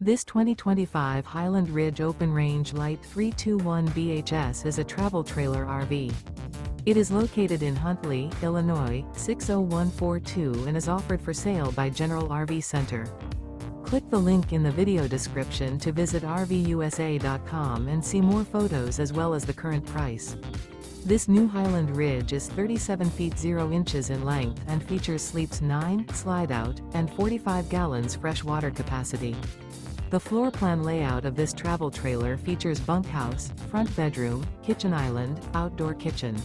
This 2025 Highland Ridge Open Range Light 321 BHS is a travel trailer RV. It is located in Huntley, Illinois, 60142 and is offered for sale by General RV Center. Click the link in the video description to visit RVUSA.com and see more photos as well as the current price. This new Highland Ridge is 37 feet 0 inches in length and features sleeps 9, slide-out, and 45 gallons fresh water capacity. The floor plan layout of this travel trailer features bunkhouse, front bedroom, kitchen island, outdoor kitchen.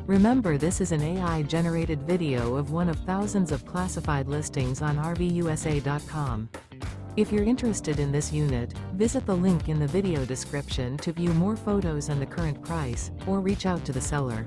Remember, this is an AI-generated video of one of thousands of classified listings on RVUSA.com. If you're interested in this unit, visit the link in the video description to view more photos and the current price, or reach out to the seller.